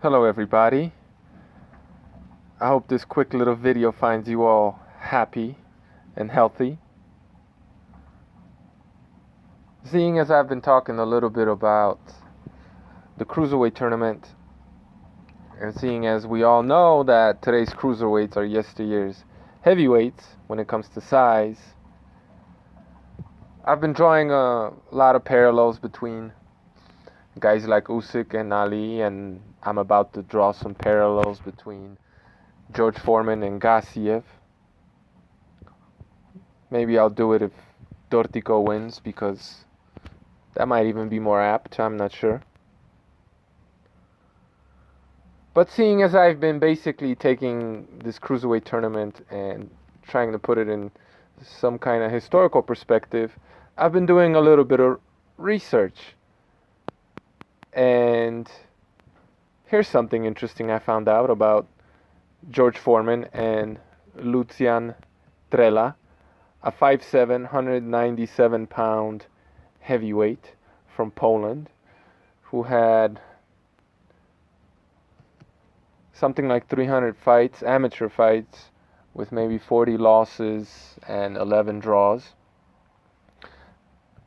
Hello everybody. I hope this quick little video finds you all happy and healthy. Seeing as I've been talking a little bit about the Cruiserweight tournament, and seeing as we all know that today's Cruiserweights are yesteryear's heavyweights when it comes to size, I've been drawing a lot of parallels between guys like Usyk and Ali, and I'm about to draw some parallels between George Foreman and Gassiev. Maybe I'll do it if Dortico wins, because that might even be more apt, I'm not sure. But seeing as I've been basically taking this Cruiserweight tournament and trying to put it in some kind of historical perspective, I've been doing a little bit of research. And here's something interesting I found out about George Foreman and Lucjan Trela, a 5'7", 197-pound heavyweight from Poland, who had something like 300 fights, amateur fights, with maybe 40 losses and 11 draws.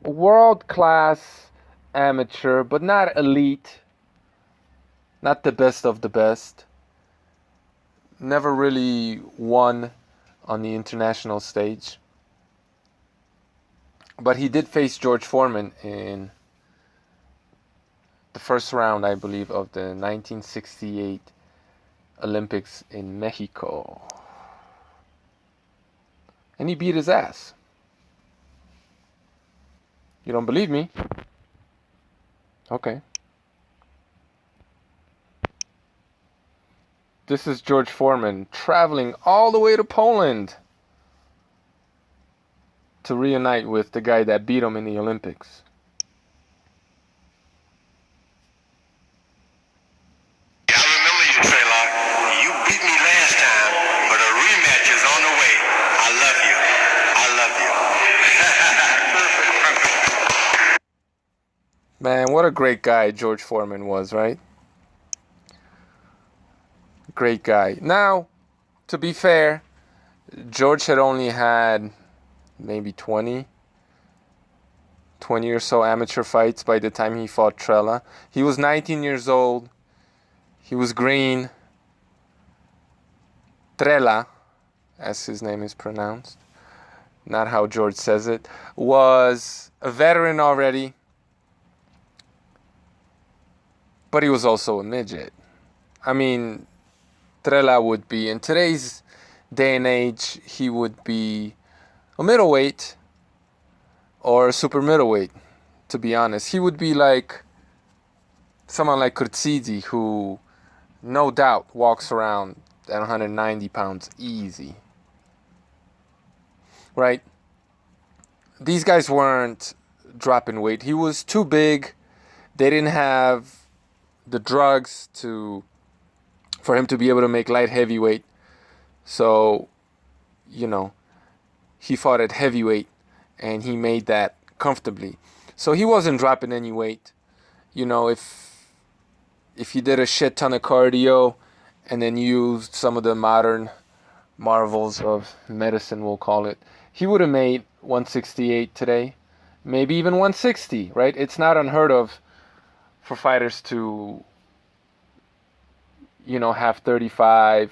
World-class amateur, but not elite, not the best of the best. Never really won on the international stage. But he did face George Foreman in the first round, I believe, of the 1968 Olympics in Mexico. And he beat his ass. You don't believe me? Okay. This is George Foreman traveling all the way to Poland to reunite with the guy that beat him in the Olympics. I remember you, Trela. You beat me last time, but a rematch is on the way. I love you. I love you. Man, what a great guy George Foreman was, right? Great guy. Now, to be fair, George had only had maybe 20 or so amateur fights by the time he fought Trela. He was 19 years old. He was green. Trela, as his name is pronounced, not how George says it, was a veteran already. But he was also a midget. I mean, Trela would be, in today's day and age, he would be a middleweight or a super middleweight, to be honest. He would be like someone like Kurtzidze, who no doubt walks around at 190 pounds easy. Right? These guys weren't dropping weight. He was too big. They didn't have the drugs for him to be able to make light heavyweight. So, he fought at heavyweight and he made that comfortably. So he wasn't dropping any weight. If he did a shit ton of cardio and then used some of the modern marvels of medicine, we'll call it, he would have made 168 today, maybe even 160, right? It's not unheard of for fighters to, have 30-pound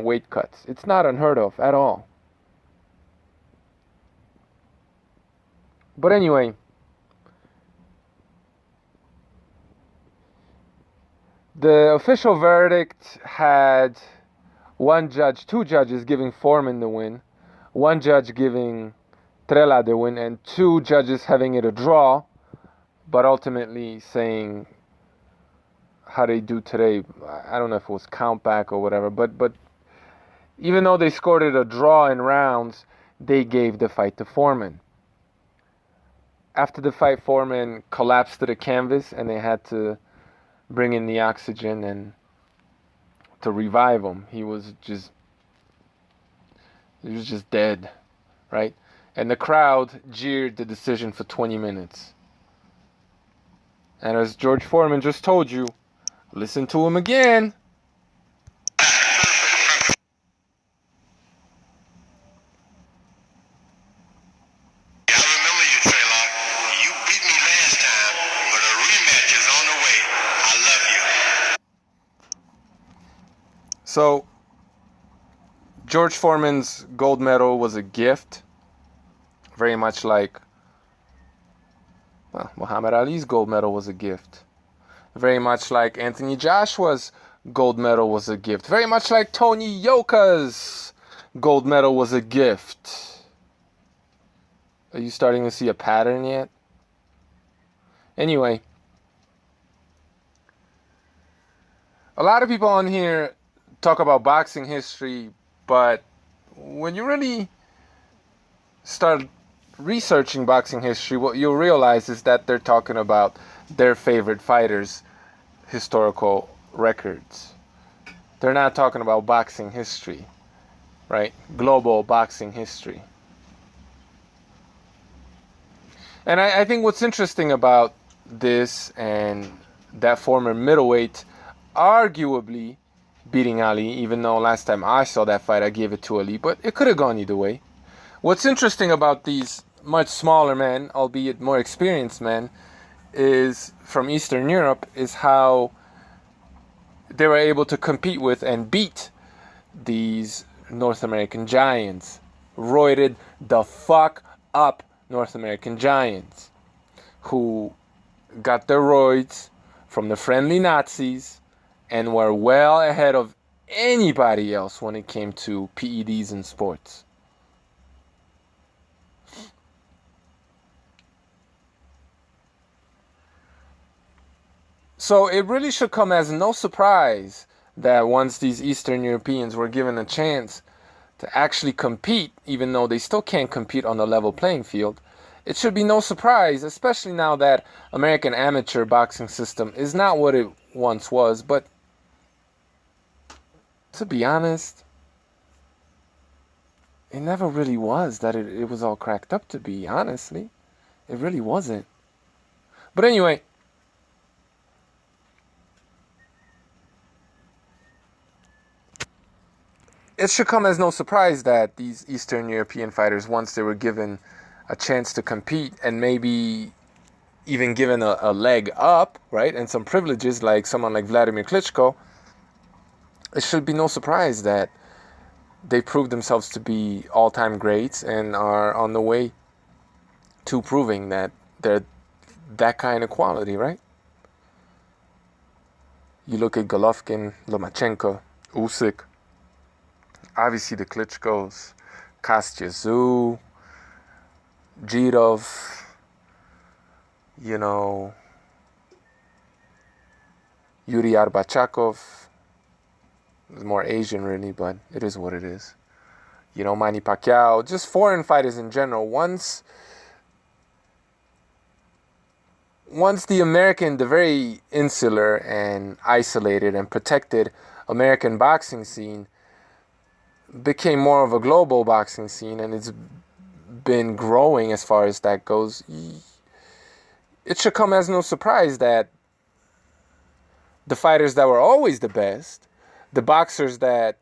weight cuts. It's not unheard of at all. But anyway, the official verdict had two judges giving Foreman the win, one judge giving Trela the win, and two judges having it a draw, but ultimately saying how they do today. I don't know if it was count back or whatever, but even though they scored it a draw in rounds, they gave the fight to Foreman. After the fight, Foreman collapsed to the canvas and they had to bring in the oxygen and to revive him. He was just dead, right? And the crowd jeered the decision for 20 minutes. And as George Foreman just told you, Listen to him again. I remember you, Trela. You beat me last time, but a rematch is on the way. I love you. So, George Foreman's gold medal was a gift, very much like Muhammad Ali's gold medal was a gift. Very much like Anthony Joshua's gold medal was a gift. Very much like Tony Yoka's gold medal was a gift. Are you starting to see a pattern yet? Anyway, a lot of people on here talk about boxing history, but when you really start researching boxing history, what you'll realize is that they're talking about their favorite fighters' historical records. They're not talking about boxing history, right? Global boxing history. And I think what's interesting about this and that former middleweight arguably beating Ali, even though last time I saw that fight I gave it to Ali, but it could have gone either way. What's interesting about these much smaller men, albeit more experienced men, is from Eastern Europe, is how they were able to compete with and beat these North American giants. Roided the fuck up North American giants who got their roids from the friendly Nazis and were well ahead of anybody else when it came to PEDs in sports. So it really should come as no surprise that once these Eastern Europeans were given a chance to actually compete, even though they still can't compete on the level playing field, it should be no surprise, especially now that American amateur boxing system is not what it once was. But to be honest, it never really was that it was all cracked up to be, honestly. It really wasn't. But anyway, it should come as no surprise that these Eastern European fighters, once they were given a chance to compete and maybe even given a leg up, right, and some privileges like someone like Vladimir Klitschko, it should be no surprise that they proved themselves to be all-time greats and are on the way to proving that they're that kind of quality, right? You look at Golovkin, Lomachenko, Usyk, obviously the Klitschkos, Kostya, Jirov, Yuri Arbachakov. It's more Asian, really, but it is what it is. Manny Pacquiao, just foreign fighters in general. Once the very insular and isolated and protected American boxing scene became more of a global boxing scene, and it's been growing as far as that goes, it should come as no surprise that the fighters that were always the best, the boxers that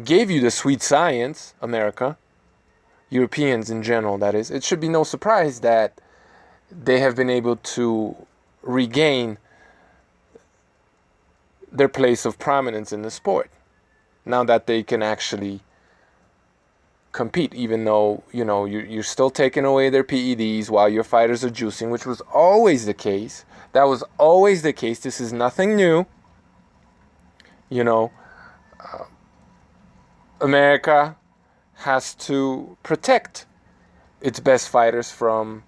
gave you the sweet science, America, Europeans in general, that is, it should be no surprise that they have been able to regain their place of prominence in the sport. Now that they can actually compete, even though, you're still taking away their PEDs while your fighters are juicing, which was always the case. That was always the case. This is nothing new. America has to protect its best fighters from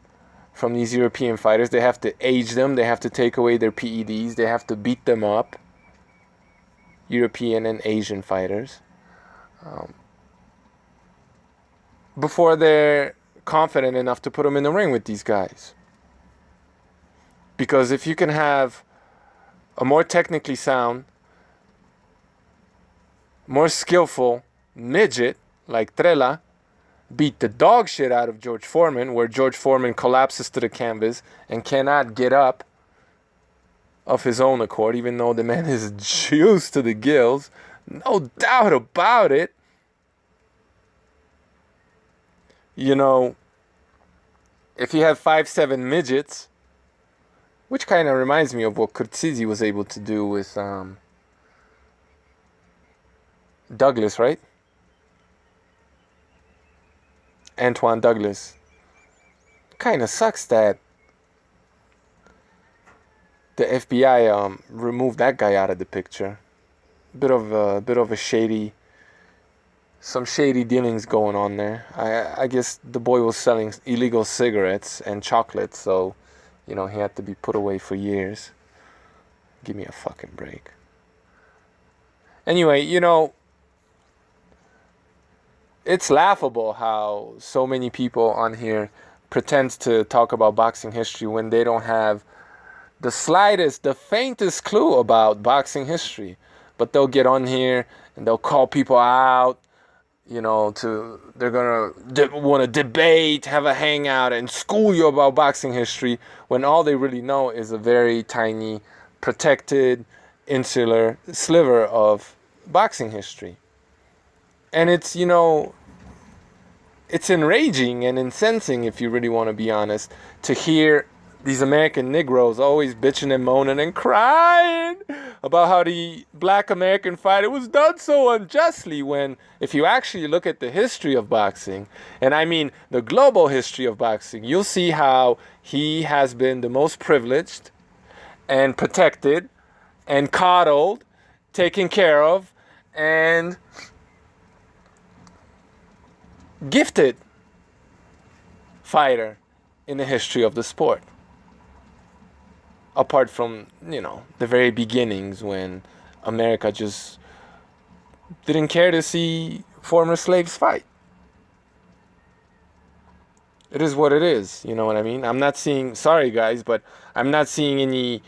these European fighters. They have to age them. They have to take away their PEDs. They have to beat them up. European and Asian fighters. Before they're confident enough to put them in the ring with these guys. Because if you can have a more technically sound, more skillful midget like Trela beat the dog shit out of George Foreman, where George Foreman collapses to the canvas and cannot get up, of his own accord, even though the man is juiced to the gills. No doubt about it. You know, if you have 5'7" midgets, which kind of reminds me of what Kurtzizi was able to do with Douglas, right? Antoine Douglas. Kind of sucks that the FBI removed that guy out of the picture. Bit of a some shady dealings going on there. I guess the boy was selling illegal cigarettes and chocolates, so he had to be put away for years. Give me a fucking break. Anyway, it's laughable how so many people on here pretend to talk about boxing history when they don't have the faintest clue about boxing history. But they'll get on here and they'll call people out, they're gonna want to debate, have a hangout, and school you about boxing history when all they really know is a very tiny, protected, insular sliver of boxing history. And it's enraging and incensing, if you really want to be honest, to hear these American Negroes always bitching and moaning and crying about how the black American fighter was done so unjustly, when if you actually look at the history of boxing, and I mean the global history of boxing, you'll see how he has been the most privileged and protected and coddled, taken care of, and gifted fighter in the history of the sport. Apart from, the very beginnings when America just didn't care to see former slaves fight. It is what it is, you know what I mean? I'm not seeing, sorry guys, but I'm not seeing any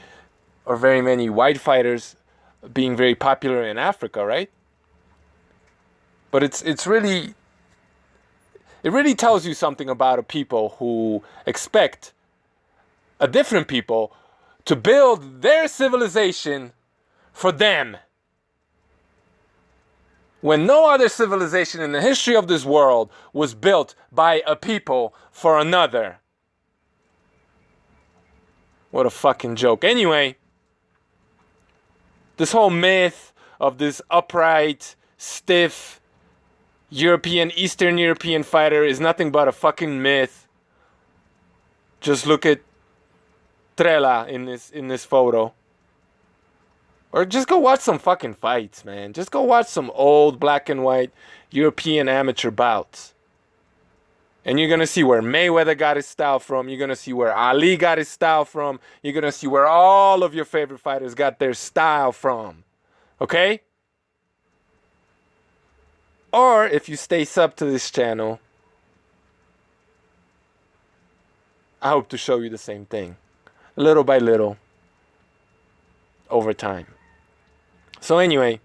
or very many white fighters being very popular in Africa, right? But it really tells you something about a people who expect a different people to build their civilization for them, when no other civilization in the history of this world was built by a people for another. What a fucking joke. Anyway, this whole myth of this upright, stiff, Eastern European fighter is nothing but a fucking myth. Just look at Trela in this photo. Or just go watch some fucking fights, man. Just go watch some old black and white European amateur bouts. And you're going to see where Mayweather got his style from. You're going to see where Ali got his style from. You're going to see where all of your favorite fighters got their style from. Okay? Or if you stay sub to this channel, I hope to show you the same thing. Little by little. Over time. So anyway,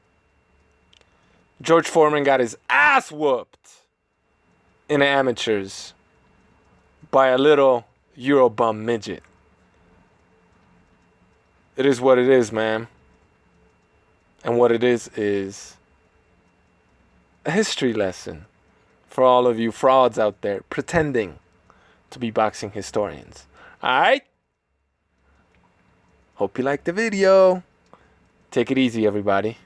George Foreman got his ass whooped in the amateurs by a little Eurobum midget. It is what it is, man. And what it is a history lesson for all of you frauds out there pretending to be boxing historians. Alright? Hope you liked the video. Take it easy, everybody.